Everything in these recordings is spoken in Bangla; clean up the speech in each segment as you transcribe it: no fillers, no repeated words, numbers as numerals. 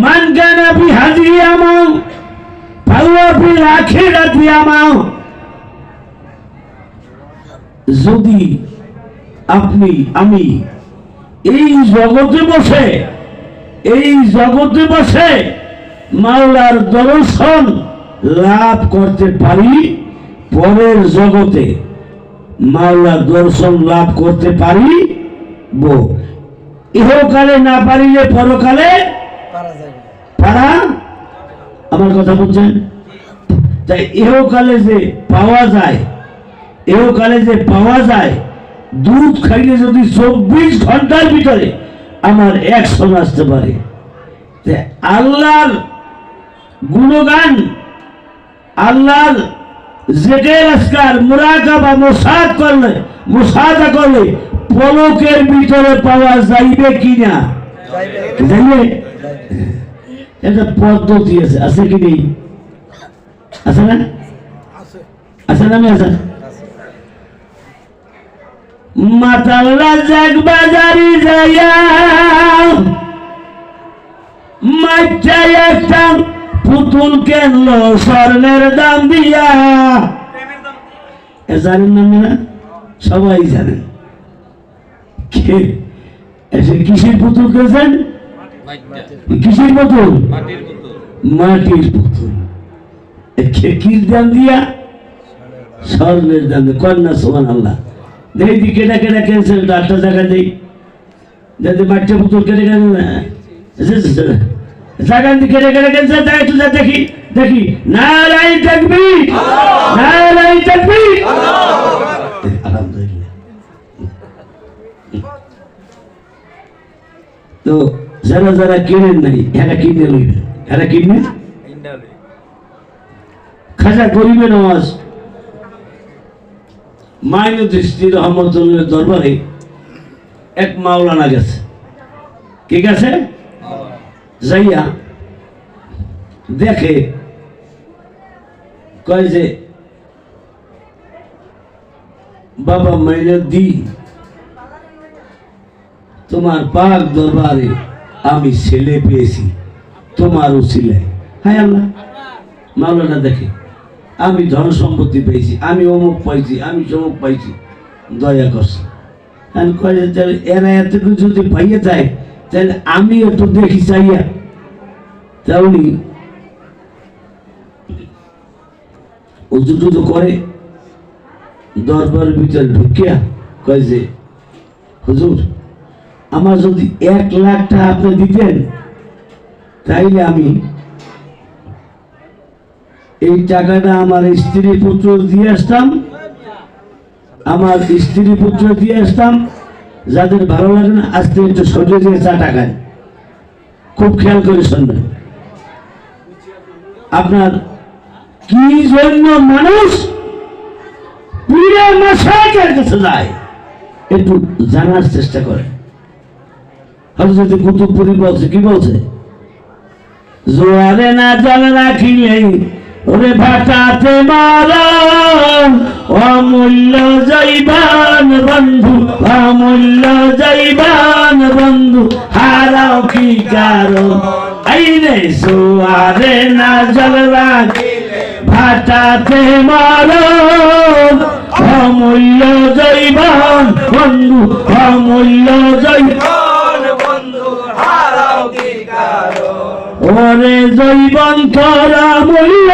মান কানা ফি হাযিহি আমাউ ফাহুয়া ফিল আখিরাতি আমাউ। যদি আপনি আমি এই জগতে বসে মাওলার দর্শন লাভ করতে পারি, পরের জগতে মাওলার দর্শন লাভ করতে পারি, ইহকালে না পারিলে পরকালে পারা। আমার কথা বুঝছেন? তাই ইহকালে যে পাওয়া যায়, দুধ খাইলে যদি 24 ঘন্টার ভিতরে আমার 100 আসতে পারে, আল্লাহর গুণগান, আল্লাহর জিকির আজকার মুরাকাবা মুশাহাদা করলে পলকের ভিতরে পাওয়া যাইবে কিনা? যাইবে। একটা পদ্ধতি আছে কি নেই? আছে না? আছে না? আছে। মাতাল রাজাক বাজারি যাইয়া মাইচাই একটা পুতুল কেনলো স্বর্ণের দাম দিয়া। জানেন না? সবাই জানেন। কিসের পুতুল কেছেন? কিসের পুতুল? মাটির পুতুল। কির দাম দিয়া? স্বর্ণের দাম দিয়া। কন্যা সুবহানাল্লাহ। দেখি কেটা কেনছে, 8টা জায়গা দেই যাতে মাটির পুতুল কেটে জায়গা কেটে কেনছে, একটু দেখি। নারায়ণ তাকবীর, নারায়ণ তাকবীর। আলহামদুলিল্লাহ। তো যারা কিনেন নাই এরা কিনে লইবেন, এরা কিনে খাজা গরিবে নওয়াজ মাইনুদ্দিন রহমতুল্লাহ দরবারে এক মাওলানা গেছে। কি গেছে? যাইয়া দেখে, কয় যে বাবা মাইনুদ্দিন, তোমার পাক দরবারে আমি ছেলে পেয়েছি তোমার উসিলায়। হায় আল্লাহ। মাওলানা দেখে, আমি ধন সম্পত্তি পেয়েছি, আমি অমুক পাইছি, আমি সমুক পাইছি, দয়া করছি। এরা এতটুকু যদি পাইয়ে যায় তাহলে আমি একটু দেখি চাইয়া। তেমনি উজু করে দরবারের ভিতরে ঢুকিয়া কয় যে হুজুর, আমার যদি 1 লাখ টাকা আপনি দিতেন তাইলে আমি এই টাকাটা আমার স্ত্রী পুত্র দিয়ে আসতাম, যাদের ভালো লাগে না আজকে একটু সরিয়ে দিয়ে চা টাকায়। খুব খেয়াল করে শুনবেন। আপনার কি জন্য মানুষ পীরের মাশায়েখের কাছে যায় একটু জানার চেষ্টা করে। হযরত কুতুবপুরী বলছে, কি বলছে? জোয়ারে না জল রাখিলে ওরে ভাটাতে মারণ, অমূল্য জৈবান বন্ধু, অমূল্য জৈবান বন্ধু, হারাও কি কারণ? আইরে জোয়ারে না জল রাখিলে ভাটাতে মারণ, অমূল্য জৈবান বন্ধু, অমূল্য জৈবান বন্ধু, হারাও কি কারণ? ওরে জৈবন তোরা মূল্য,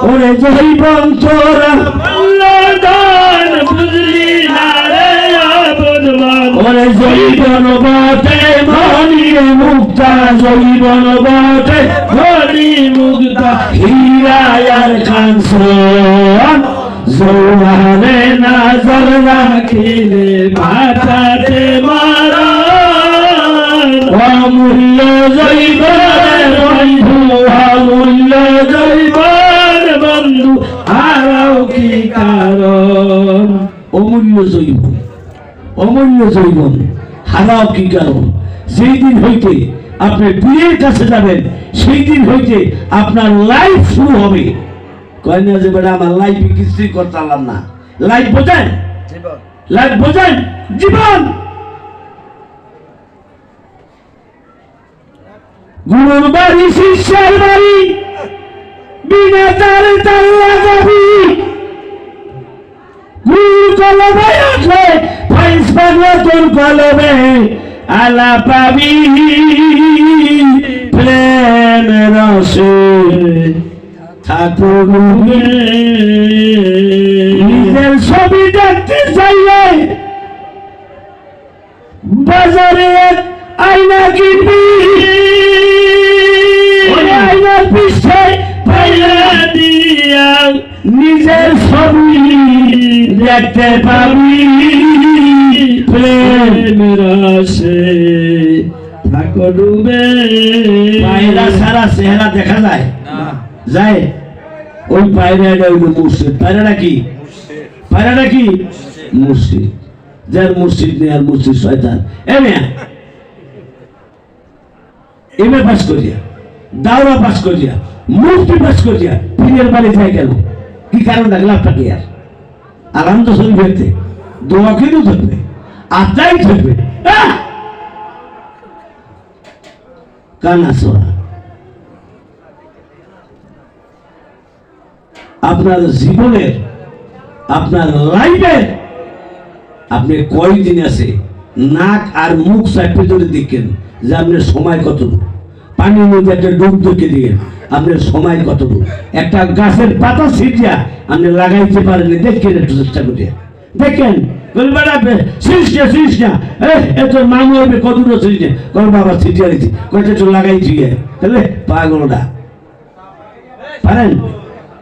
ওরে জৈবন তোরা মূল্যদান বুঝলি না রে অবুঝমান। ওরে জৈবন বটে মনি মুক্তা, জৈবন বটে মনি মুক্তা, হীরা আর কাঞ্চন, জোয়ারে নজর রাখিলে ভাটাতে মারা। অমূল্য জৈবন বন্ধু, অমূল্য জৈবন বন্ধু, হারাও কি কারণ? অমূল্য জৈবন হারাও কি কারণ? যেই দিন হইতে আপনি পীরের কাছে যাবেন সেই দিন হইতে আপনার লাইফ শুরু হবে। কয় না যে বেটা আমার লাইফে কিছুই করতে পারলাম না। লাইফ বোঝেন? লাইফ বোঝেন? জীবন। গুরুর বাড়ি শিষ্যের বাড়ি বিনা তারে তাল্লা যাবি গুরু কলবে আছে ফাইস পাগলা তোর কলবে আলা পাবি প্রেম রসে ঠাকুর নিজের ছবি দেখতে চাইলে বাজারে আয়না কিনবি আয়নার পিছে পাইলা দিয়া নিজের ছবি দেখতে পাবি প্রেম রসে ঠাকুর ডুবে পায়রা সারা চেহারা দেখা যায় যায় ওই পায়রাটা হইল মুর্শিদ পায়রাটা কি মুর্শিদ যার মুর্শিদ নেই আর মুর্শিদ শয়তান এমএ পাস করিয়া দাওরা পাস করিয়া মুফতি পাস করিয়া পীরের বাড়ি যায় কেন কি কারণটা লাভটা কি আর আরাম তো শরীর ফেলতে দোয়া কিন্তু থাকবে আত্মাই থাকবে কানা সোরা আপনার জীবনের আপনার লাইফের আপনি কয়দিন আছে নাক আর মুখ চাপে ধরে দেখেন যে আপনার সময় কতটুকু পানির মধ্যে একটা ডুব ঢুকে দিয়ে আপনার সময় কতটুকু একটা গাছের পাতা ছিটিয়া আপনি লাগাইতে পারেননি দেখেন একটু চেষ্টা করিয়া দেখেন মামু হবে কতটা ছিটে বাবা ছিটিয়া দিচ্ছি কয়টা একটু লাগাইছি তাহলে পাগলটা পারেন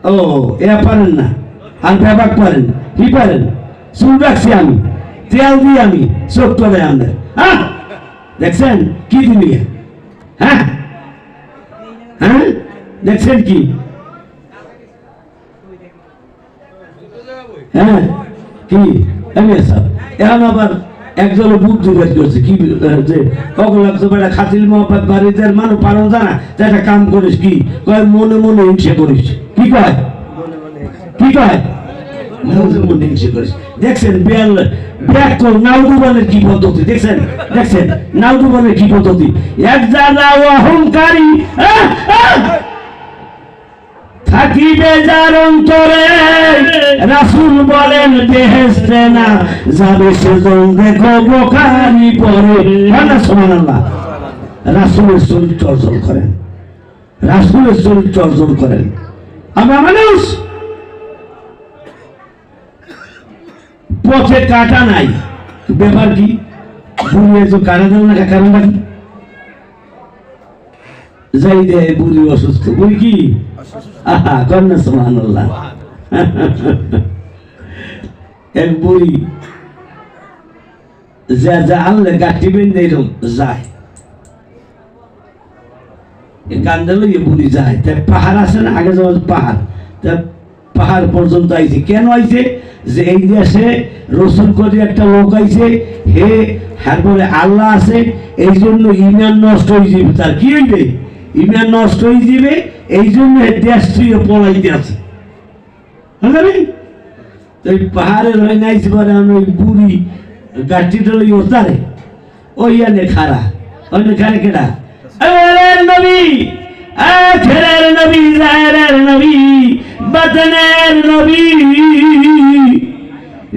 ও এরা পারেন না আর ব্যাপার পারেন কি পারেন চুল রাখছি আমি তেল দিয়ে আমি চোখ করে আমাদের হ্যাঁ দেখছেন কি দুনিয়া হ্যাঁ হ্যাঁ দেখছেন কি হ্যাঁ কি এখন আবার একজন বুদ্ধি বের করছে কি যে কখন লাগছে বেটা খাতিল মহাপাত বাড়িতে মানুষ পারো জানা একটা কাম করিস কি কয় মনে মনে হিংসে করিস কি কয় মনে হিংসে করিস দেখছেন নাউডুবানের কি পদ্ধতি দেখছেন নাউডুবানের কি পদ্ধতি এক জানা অহংকারী থাকিবে যার অন্তরে রাসূল বলেন বেহেশতে না যাবে সেজন দেখো বোখারি পড়ে সুবহানাল্লাহ রাসূলের চরিত্র অর্জন করেন আমরা মানুষ পথে কাটা নাই ব্যাপার কি বুড়িয়ে তো কাটা দেব না কারণটা কি যাই দে বুড়ি অসুস্থ বুড়ি কি আহা কন্যা সুবহানাল্লাহ এক বুড়ি যা আল্লাহ গাঠি বেঁধে এরকম যায় কান্দে লইয়ে বুড়ি যায় তা পাহাড় আছে না আগে যাওয়া পাহাড় তা পাহাড় পর্যন্ত আইছে কেন আইছে যে এই দেশে রসুল করে একটা লোক আইছে হে হ্যাঁ বলে আল্লাহ আছে এই জন্য ইমান নষ্ট হয়ে যাবে তার কি হইবে ইমান নষ্ট হয়ে যাবে এই জন্য দেশ থেকে পলাইতে আছে তো পাহাড়ের হয়ে নাইছে পরে আমি ওই বুড়ি গাড়িটা লই ওতারে ওই আনে খারা অন্য খারে কেডা নবী আখেরের নবী জাহেরের নবী বাতনের নবী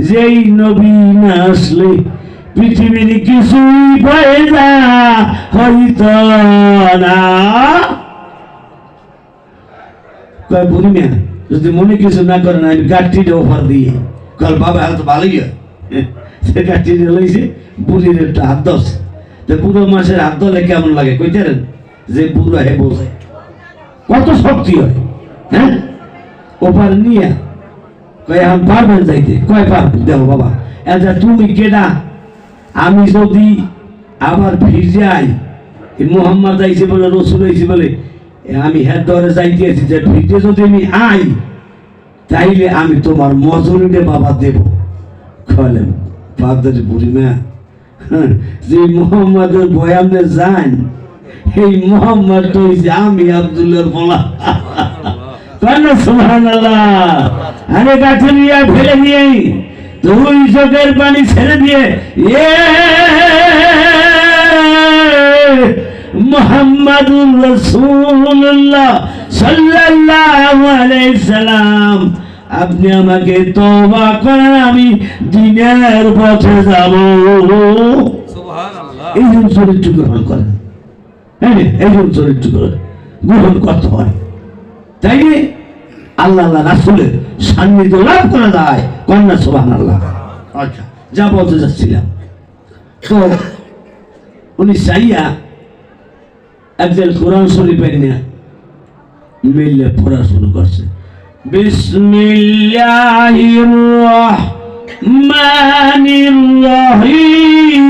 যেই নবী না আসলে পৃথিবীর কিছুই পয়দা হইত না কয় বুড়ি মিয়া যদি মনে কিছু না করেন আমি গাড়িটা অফার দিয়ে কল বাবা হাল তো ভালোই হয় সে গাড়িটা লইছে বুড়ির একটা হাত দশ তো বুড়ো মাসের হাত ধরলে কেমন লাগে কইতেন যে বুড়ো হে বোঝে কত শক্তি হয় হ্যাঁ ওপার নিয়ে কয় এখন পারবেন যাইতে কয় পারবেন দেখো বাবা এটা তুমি কেডা আমি যদি আবার ফিরে যাই মোহাম্মদ আইছে বলে রসুল আইছে বলে আমি হ্যাঁ দরে যাইতেছি যে ফিরে যদি আমি আই তাইলে আমি তোমার মজুরিতে বাবা দেব খাওয়ালেন বাপদারি বুড়ি মা যে মোহাম্মদের বয়ানে যান এই মোহাম্মদ তো আমি আব্দুল্লাহর বলা সুবহানাল্লাহ আরে গাছে নিয়ে ফেলে দিয়ে দুই চোখের পানি ছেড়ে দিয়ে মুহাম্মাদুর রাসূলুল্লাহ সাল্লাল্লাহু আলাইহি সাল্লাম, আপনি আমাকে তওবা করেন, আমি দ্বীনের পথে যাব। সুবহানাল্লাহ। এই জন্য চরিত্র গ্রহণ করেন, এই জন্য চরিত্র গ্রহণ করতে হয়। তাই আল্লাহ আল্লাহ রাসূলের সান্নিধ্য লাভ করা যায়। কন্যা সুবহানাল্লাহ। আচ্ছা, যা বলতে যাচ্ছিলাম, তো উনি চাইয়া একজন কোরআন শরীফের নিয়ে মিললে পড়া শুরু করছে। বিসমিল্লাহির রহমানির রহিম,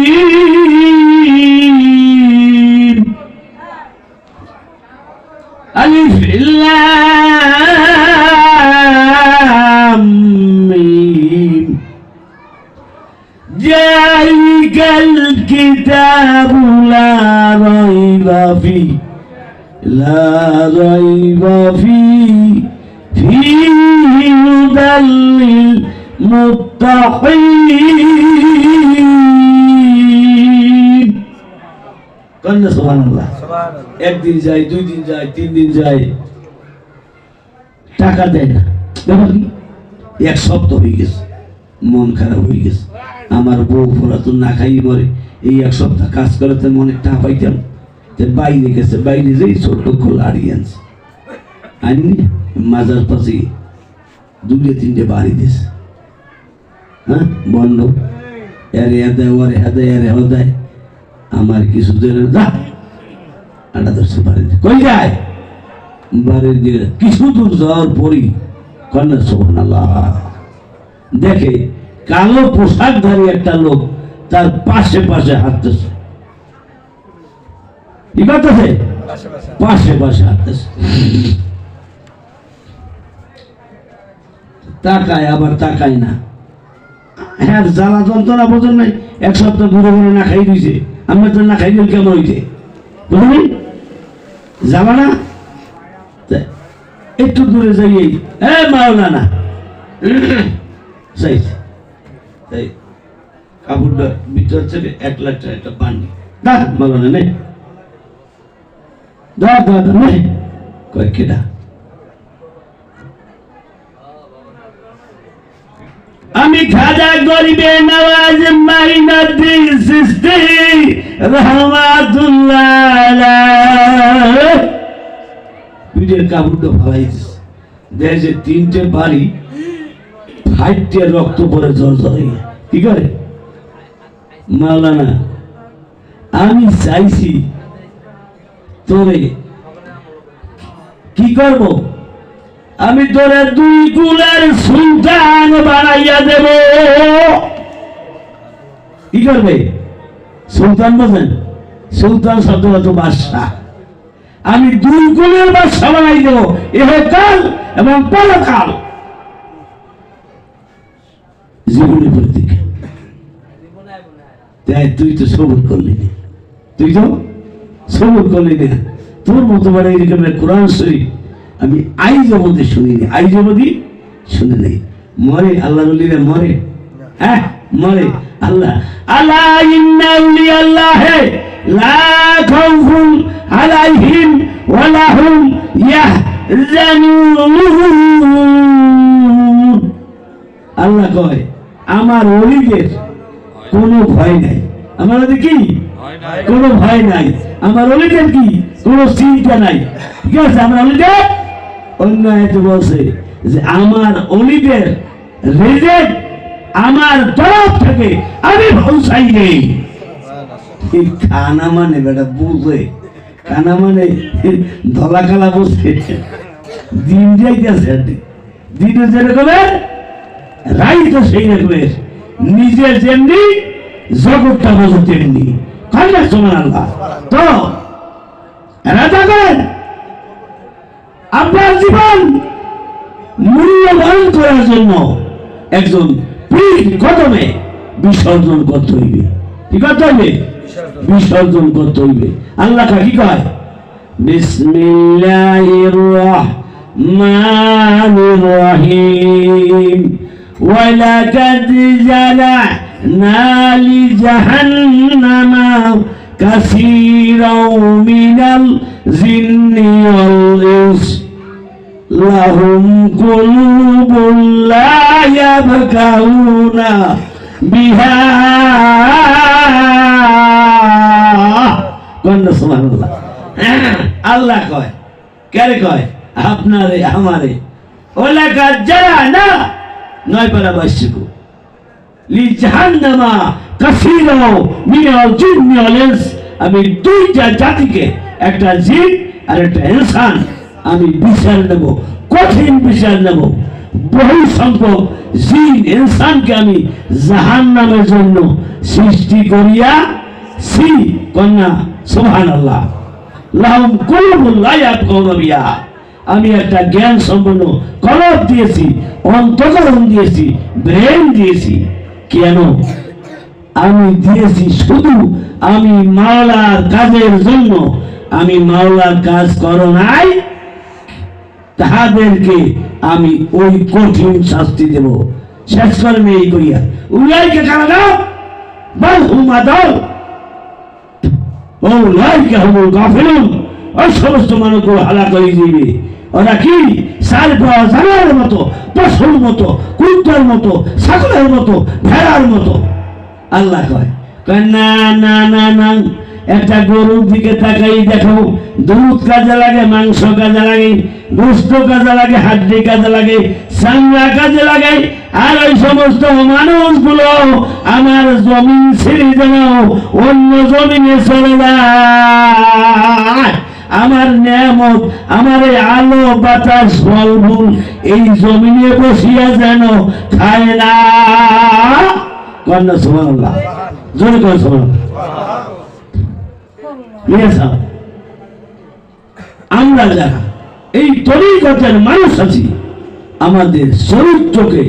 আলিফ লাম মিম, যালিকাল কিতাবু লা রাইবা ফিহি, লা রাইবা ফিহি হুদাল লিল মুত্তাকিন। কন্যা সুবহানাল্লাহ। একদিন যায়, 2 দিন যায়, 3 দিন যায়, টাকা দেয় না। ব্যাপার কি? 1 সপ্তাহ হয়ে গেছে, মন খারাপ হয়ে গেছে। আমার বউ ফোরা তো না খাই মরে, এই 1 সপ্তাহ কাজ করতে মনে টাকা পাইতাম। বাইরে গেছে, বাইরে যেই ছোট্ট খোলা আড়ি আনছে, আনি মাজার পাশে 2-3টে বাড়ি দিয়েছে। হ্যাঁ, বন্ধ এরে হেদায়, ওরে হেদায়, এরে হেদায়। আমার কিছু জেনে যা আটা ধরছে বাড়িতে, কই যায় বাড়ির দিকে। কিছু দূর যাওয়ার পরই কন্যা সুবহানাল্লাহ দেখে কালো পোশাকধারী একটা লোক তার পাশে পাশে হাঁটতেছে। কি করতেছে? পাশে পাশে হাঁটতেছে। তাকায় আবার তাকায় না। হ্যাঁ, জ্বালা যন্ত্রণা বোঝেন নাই। 1 সপ্তাহ ঘুরে ঘুরে না খাই দিয়েছে। আমরা তো না খাই দিল কেমন হইছে, বুঝলি? জ্বালা না? একটু দূরে যাই, মাওলানা চাইছে, তাই কাপড়টা ভিতর থেকে 1 লাখ টাকা একটা পানি দা, মাওলানা নেই, দা দা দা নেই। কয়েকটা আমি খাজা গরিবে নওয়াজ মাইনুদ্দিন চিশতি রাহমাতুল্লাহ আলাইহি পিঠের কাপড়টা ফালাই দিছে। দেখে 3টে বাড়ি ফাইটে রক্ত পরে জল জলে। কি করে? মাওলানা, আমি চাইছি তোরে কি করব, আমি তোরে 2 কুলের সুলতান বানাইয়া দেব। কি করবে? সুলতান বোঝেন? সুলতান শব্দটা তো বাদশাহ। আমি 2 কুলের বাদশাহ বানাই দেব, ইহকাল এবং পরকাল। জীবনে প্রতীক্ষা। তাই তুই তো সবর করলি না, তুই তো সবর করলি না। তোর মতো বড় এরকম কোরআন শরীফ আমি আইজ অবধি শুনিনি, আইজ অবধি শুনে নেই। মরে আল্লাহর ওলিরা মরে, হ্যাঁ মরে। আল্লাহ আলা ইন্না আউলিয়াল্লাহ লা খাউফুন আলাইহিম ওয়া লা হুম ইয়াহজানুন। আল্লাহ কয় আমার ওলিদের কোনো ভয় নাই। আমার ওদের কি? কোনো ভয় নাই। আমার ওলিদের কি? কোনো চিন্তা নাই। ঠিক আছে, আমার ওলিদের অন্য আয়াতে বলছে যে আমার ওলিদের রিজিক আমার তরফ থেকে আমি পৌঁছাই নেই। খানা মানে বেটা বুঝে, খানা মানে ধলা খালা বসে দিন যাইতেছে, দিনে যেরকমের রাইতো সেই রকমের, নিজে যেমনি জগৎটা বোঝো তেমনি। কন্যা সুবহানাল্লাহ। তো রাজা করেন আপনার জীবন মূল্যবান করার জন্য একজন পীর কদমে বিসর্জন করতে হইবে। কি করতে হইবে? বিসর্জন করতে হইবে। আল্লাহ কি কয়? বিসমিল্লাহির রহমানির রহিম, ওয়ালাকাদ জালানা লিজাহান্নামা কাসীর মিনাল জিন্নি ওয়াল ইনস লাহুম কুলুবুন লা ইয়াবকাউনা বিহা কন্যা সুবহানাল্লাহ। আল্লাহ কয় কে কয় আপনারে আমারে ওলাকা যারা না নয় পারা বাসিকু লি জাহান্নামা কাসীরা মিনাল জিন্নি ওয়াল ইনস আমি দুইটা জাতিকে একটা জিন আর একটা ইনসান আমি বিচার নেব, কঠিন বিচার নেব। বহু সংখ্যক জিন ইনসানকে আমি জাহান্নামের জন্য সৃষ্টি করিয়াছি। কন্যা সুবহানাল্লাহ। লাহুম কুলুবুন লা ইয়াফকাহুনা বিহা আমি একটা জ্ঞান সম্পন্ন কলব দিয়েছি, অন্তঃকরণ দিয়েছি, ব্রেন দিয়েছি। কেন আমি দিয়েছি? শুধু আমি মাওলার কাজের জন্য। আমি মাওলার কাজ করো নাই তাহাদেরকে আমি ওই কঠিন শাস্তি দেব। শেষ করবে এই করিয়া উলাইকে কারা দাও বল হুমা দাও ও লাইকে হুমুল গাফিলুন ওই সমস্ত মানুষগুলো হালাক হয়ে যাবে। ওরা কি জানার মতো, পশুর মতো, কুত্তার মতো, ছাগলের মতো, ভেড়ার মতো। আল্লাহ কয় না না না না, একটা গরুর দিকে তাকাই দেখো, দুধ কাজে লাগে, মাংস কাজে লাগে, গোস্ত কাজে লাগে, হাড্ডি কাজে লাগে, চামড়া কাজে লাগে। আর ওই সমস্ত মানুষগুলো আমার জমিন ছেড়ে যেন অন্য জমিনে চলে যায়। আমার নেয়ামত, আমার এই আলো বাতাস ফলমূল এই জমিনে বসিয়া যেন খায় না। কন্যা সুবহানাল্লাহ, জোরে কর সুবহানাল্লাহ। আমরা যারা এই তরিকতের মানুষ আছি, আমাদের চরিত্রকে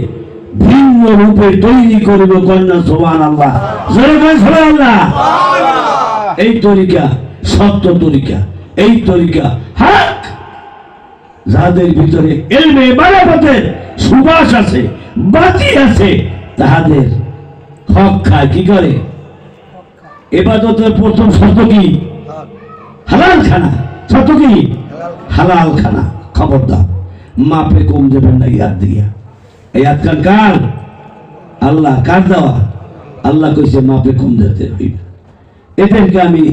ভিন্ন রূপে তৈরি করব। কন্যা সুবহানাল্লাহ, জোরে কর সুবহানাল্লাহ। এই তরিকা সত্য তরিকা, এই তরিকা হক। যাদের ভিতরে ইলমে মারিফতের সুবাস আছে, বাতি আছে, তাহাদের হক খায়। কি করে? ইবাদতের প্রথম শর্ত কি? হালাল খানা। শর্ত কি? হালাল খানা। খবরদার মাপে কম দেবেন না। ইয়াদ দিয়া এই আজকাল কার? আল্লাহ। কার দেওয়া? আল্লাহ কইছে মাপে কম দিতে হইবে। এদেরকে আমি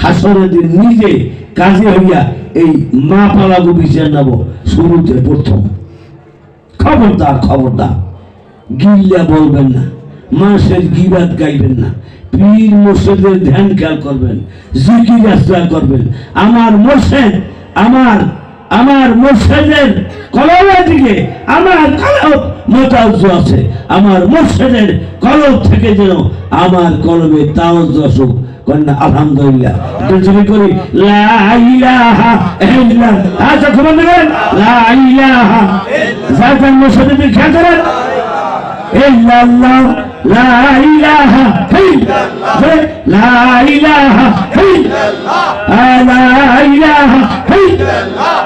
হাসরের দিন নিজে কাজে হইয়া এই মা পালাগু বিচার নেব। শুরুতে প্রথম খবরদার, খবরদার গিল্লা বলবেন না, মানুষের গিবাদ গাইবেন না, পীর মুর্শিদের ধ্যান খেয়াল করবেন, জিকির আসরা করবেন। আমার মুর্শিদ, আমার মুর্শিদের কলবের দিকে আমার কলব মোতাজ্জ আছে। আমার মুর্শিদের কলব থেকে যেন আমার কলবে তাওয়াজ্জু আসুক। কন্যা আলহামদুলিল্লাহ। দুজনে করি লা ইলাহা ইল্লাল্লাহ। আচ্ছা খবর নেবেন, লা ইলাহা যার মুর্শিদের খেয়াল করেন, ইল্লাল্লাহ, লা ইলাহা ইল্লাল্লাহ, লা ইলাহা ইল্লাল্লাহ, লা ইলাহা ইল্লাল্লাহ,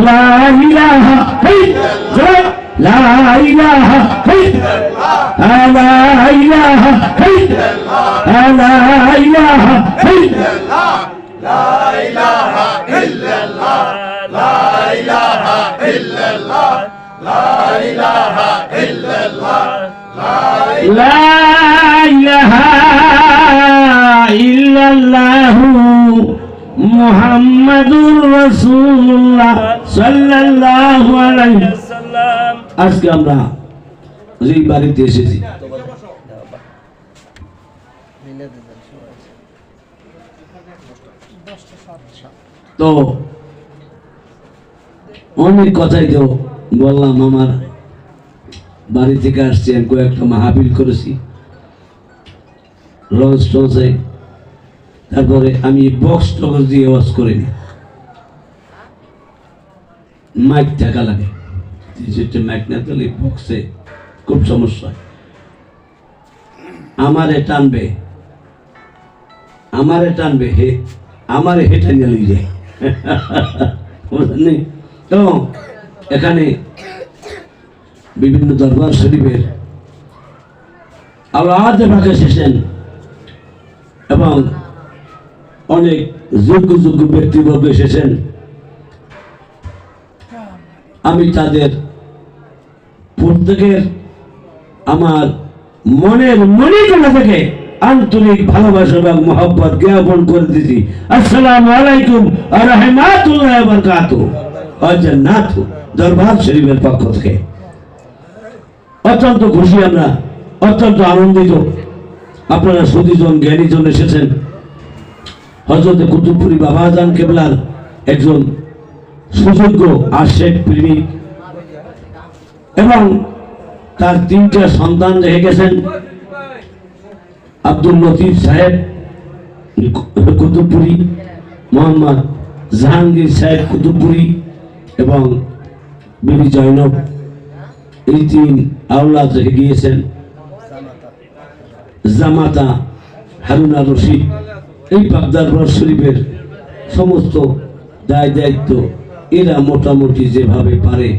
লা ইলাহা ইল্লাল্লাহ, লা ইলাহা ইল্লাল্লাহ, লা ইলাহা ইল্লাল্লাহ, লা ইলাহা ইল্লাল্লাহ, লা ইলাহা ইল্লাল্লাহ, লা ইলাহা ইল্লাল্লাহ, লা ইলাহা ইল্লাল্লাহ, লা ইলাহা ইল্লাল্লাহ মুহাম্মাদুর রাসূলুল্লাহ সাল্লাল্লাহু আলাইহি ওয়াসাল্লাম। আজকে আমরা যে বাড়িতে এসেছি, তো অনেক কথাই তো বললাম। আমার বাড়ি থেকে আসছি, আমি কয়েকটা মাহফিল করেছি, লঞ্চ টঞ্চে। তারপরে আমি বক্স টক্স দিয়ে ওয়াজ করিনি, মাইক থাকা লাগে। মাইক না থাকলে বক্সে খুব সমস্যা। আমারে টানবে হে, আমারে হেঁটে নিয়ে লই যায়। তো এখানে বিভিন্ন দরবার শরীফের আওয়াজ ভাগে এসেছেন এবং অনেক যোগ্য যোগ্য ব্যক্তিবর্গ এসেছেন। আমি তাদের প্রত্যেকের আমার মনের মণিকণা থেকে আন্তরিক ভালোবাসা এবং মহব্বত জ্ঞাপন করে দিচ্ছি। আসসালামু আলাইকুম ওয়া রাহমাতুল্লাহি ওয়া বারাকাতুহু। জান্নাত দরবার শরীফের পক্ষ থেকে অত্যন্ত খুশি, আমরা অত্যন্ত আনন্দিত। আপনারা সুদীজন জ্ঞানীজন এসেছেন। হযরত কুতুবপুরি বাবাজান কেবলার একজন সুযোগ্য আশেক প্রেমিক এবং তার 3টা সন্তান রেখে গেছেন। আব্দুল লতিফ সাহেব কুতুবপুরি, মোহাম্মদ জাহাঙ্গীর সাহেব কুতুবপুরি এবং বিবি জয়নব, এই 3 আওলাদ রেখে গিয়েছেন। জামাতা হারুনা রশিদ এই বাগদার শরীফের সমস্ত দায় দায়িত্ব এরা মোটামুটি যেভাবে পারে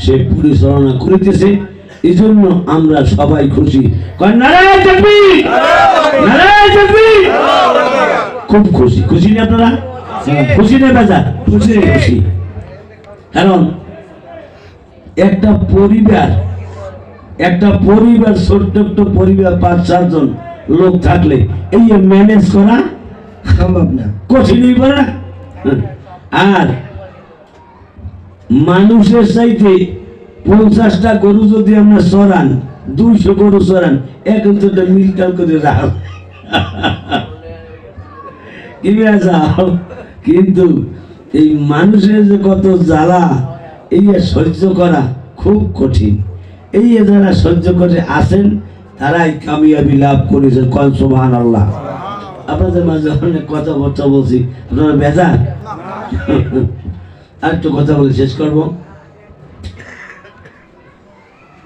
সে পরিচালনা করিতেছে। এই জন্য আমরা সবাই খুশি। খুব খুশি। খুশি না আপনারা? খুশি না বাজার? খুশি খুশি। কারণ একটা পরিবার ছোট্ট একটা পরিবার 5-4 জন লোক থাকলে এই ম্যানেজ করা সম্ভব না, কঠিন হয়ে পড়ে না। আর মানুষের চাইতে 50টা গরু যদি আমরা চড়ান, 200 গরু চড়ান, এখন তো মিলটাল করে রাখ যাও। কিন্তু এই মানুষের যে কত জ্বালা এই সহ্য করা খুব কঠিন। এই যারা সহ্য করে আসেন তারাই কামিয়াবি লাভ করেছেন। কোন সুবহানাল্লাহ। আপনাদের মাঝে অনেক কথাবার্তা বলছি, আপনারা বেজার? আর একটু কথা বলে শেষ করব।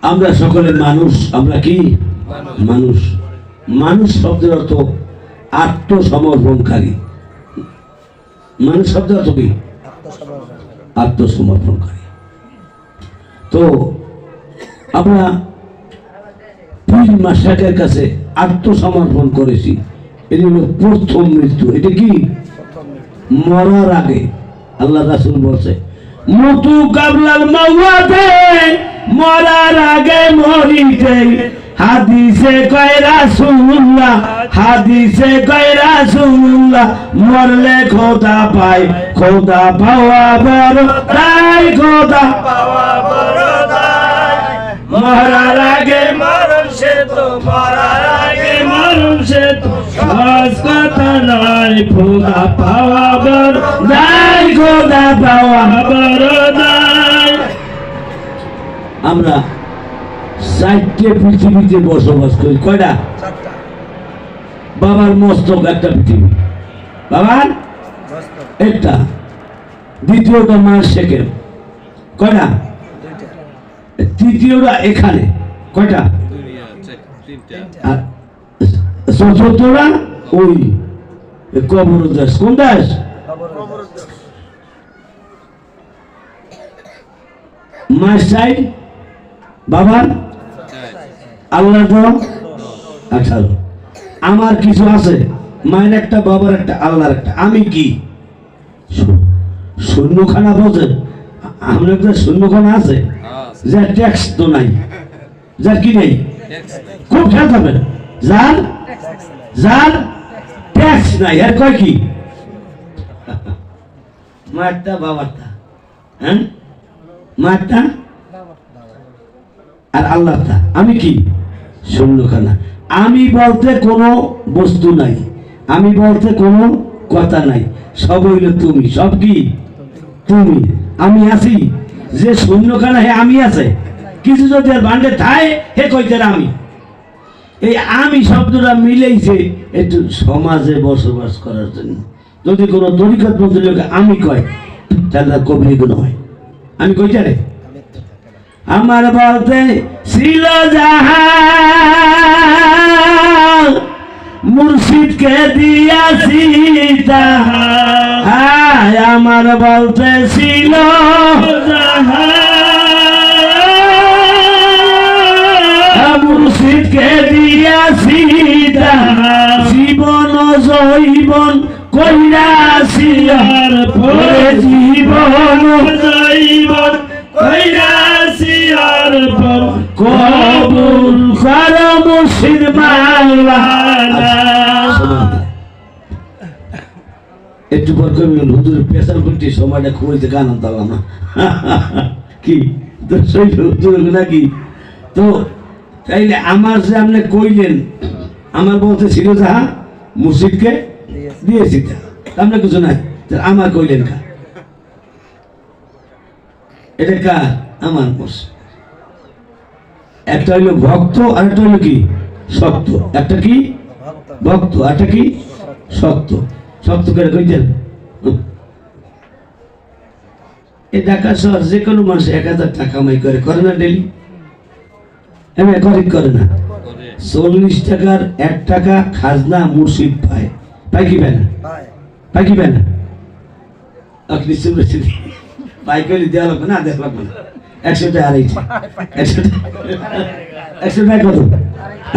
আমরা সকলে মানুষ। আমরা কি মানুষ? মানুষ শব্দের অর্থ আত্মসমর্পণকারী। মানুষ শব্দের অর্থ কি? আত্মসমর্পণকারী। তো আমরা পীর মাশায়েখের কাছে আত্মসমর্পণ করেছি। এটি হলো প্রথম মৃত্যু। এটা কি? মরার আগে। আল্লাহ রাসূল বলছে মুতু কাবলাল মাওয়াতে, মরার আগে মরিতে। হাদিসে কয় রাসূলুল্লাহ, হাদিসে কয় রাসূলুল্লাহ, মরলে খোদা পায়, খোদা পাওয়া বড় দায়, খোদা পাওয়া বড় দায়। মরার আগে মরণ সে তো, মরার আগে মরণ সে তো সহজ কথা নয়, খোদা পাওয়া বড় দায়, খোদা পাওয়া বড় দায়। আমরা 4টে পৃথিবীতে বসবাস করি। কয়টা? 4টা। বাবার মস্তক একটা পৃথিবী, বাবার একটা। দ্বিতীয়টা মার শেখের। কয়টা? 2টা। তৃতীয়টা এখানে। কয়টা? 3টা। আর চতুর্থটা ওই কবর দাস। কোন দাস? মার সাইড, বাবার আল্লাহ তো 18। আমার কিছু আছে, মায়ের একটা, বাবার একটা, আল্লাহর একটা। আমি কি শূন্যখানা? বোঝেন আমরা একটা শূন্যখানা আছে, যার ট্যাক্স তো নাই, যার কি নেই, খুব খেয়াল থাকবেন, যার যার ট্যাক্স নাই। আর কয় কি? মায়েরটা, বাবারটা। হ্যাঁ, মায়েরটা আর আল্লাহটা। আমি কি? শূন্যখানা। আমি বলতে কোনো বস্তু নাই, আমি বলতে কোনো কথা নাই, সব হইল তুমি। সব কি? তুমি। আমি আছি যে শূন্যখানা, হে আমি আছে। কিছু যদি আর বান্ডে থায় হে কইতে আমি। এই আমি শব্দটা মিলেইছে একটু সমাজে বসবাস করার জন্য। যদি কোনো তরিকত বলতে লোকে আমি কয় তাহলে কবির গুণ হয়। আমি কইতে রে আমার বলতে ছিল জাহান, মুর্শিদকে দিয়াছি তাহার। আমার বলতে ছিল জাহান, মুর্শিদকে দিয়াছি তাহার। জীবন জৈবন কইরাছি আর পরে জীবন জীবন কইরাছি আর পর কবুল কর মুর্শিদ মাওলানা। একটু পর কবি হুজুর পেশার করছি সময়টা খুঁজতে গান আনতাম না কি তো সেই হুজুর নাকি তো তাইলে আমার যে আপনি কইলেন আমার বলতে ছিল যাহা মুর্শিদকে দিয়েছি আপনি কিছু নাই আমার কইলেন কা এটা কার আমার মুর্শিদ একটা হইলো ভক্ত আর একটা হইলো কি শক্ত একটা কি ভক্ত একটা কি শক্ত শক্ত করে কইতেন এই ঢাকা শহর যে কোনো মানুষ 1000 টাকা কামাই করে না ডেলি এমনি করে না 40 টাকার 1 টাকা খাজনা মুর্শিদ পায় পাই কি পায় না পাই কি পায় না আপনি শুনছেন পাই করে দেওয়া লাগবে না দেওয়া লাগবে না 100 টাকা আড়াইটা 100 টাকা কত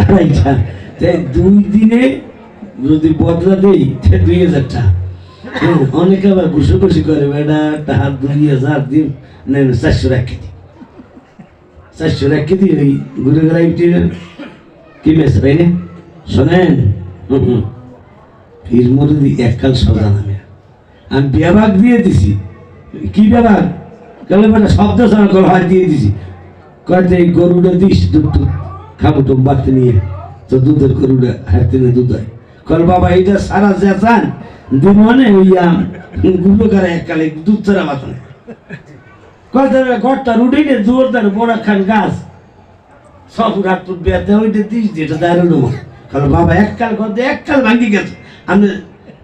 আড়াইটা 2 দিনে যদি বদলা দেই 2000 টাকা অনেকে আবার ঘুষি করে বেটা টাকা 2000 দিন নেন 400 রাখি দিই 400 রাখি দিই ওই ঘুরে ঘুরে কি মেস তাই না শোনেন ফির মরুদি এককাল সজা নামে আমি বিয়াভাগ দিয়ে দিছি কি বিয়াভাগ কালে বেটা শব্দ শোনা কল হাত দিয়ে দিছি কয়েকটা এই গরুটা দিস দুধ খাবো তো বাড়তে নিয়ে তো দুধের গরুটা হাঁটতে নিয়ে দুধ হয় কল বাবা এইটা সারা চেঁচান দিন মানে ওই গুলো করে এককালে দুধ ছাড়া বাঁচান কয়েকটা গড়টা রুটি নিয়ে দুয়ার বড় খান গাছ সব রাত বেতে ওইটা দিস যেটা দাঁড়ানো কারণ বাবা এককাল করতে এককাল ভাঙ্গি গেছে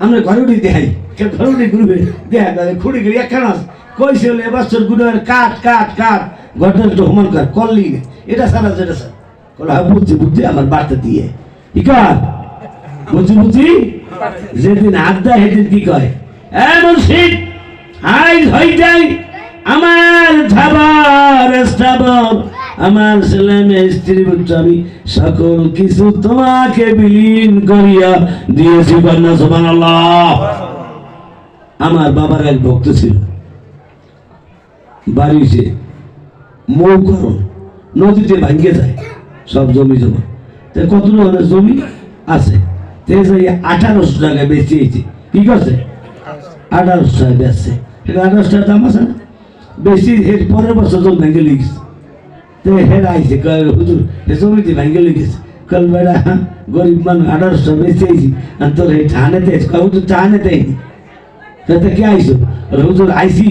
আমরা ঘরে উঠে দেখাই ঘরে উঠে ঘুরবে দেখা যাবে খুঁড়ি গেলে একখান আছে কইছে হলে এবছর গুলো কাঠ কাঠ কাঠ ঘরটা একটু সমান কর করলি এটা সারা যেটা স্যার কল বুঝছি আমার বার্তা দিয়ে কি কর বুঝি যেদিন আড্ডা সেদিন কি কয় এমন শীত আই হইটাই আমার ধাবার স্থাবর আমার ছেলে মেয়ে স্ত্রী পুত্র আমি সকল কিছু তোমাকে বিলীন করিয়া দিয়েছি কন্যা সুবহানাল্লাহ। আমার বাবার এক ভক্ত ছিল বাড়িতে মৌকরণ নদীতে ভাঙ্গে যায় সব জমি জমা কত জমি আছে 1800 টাকা বেচিয়েছে কি করছে 1800 টাকা বেচছে 1800 টাকা দাম আছে না বেশি এর পরের বছর জমি ভেঙে লিখেছে হেরা আইছে হুজুর জমিতে ভেঙে লিখেছে কল বেড়া গরিব মানুষ 1800 টাকা বেচিয়েছি আর তোর এই ঠানেতে হুজুর ঠানেতে কে আইসো হুজুর আইসি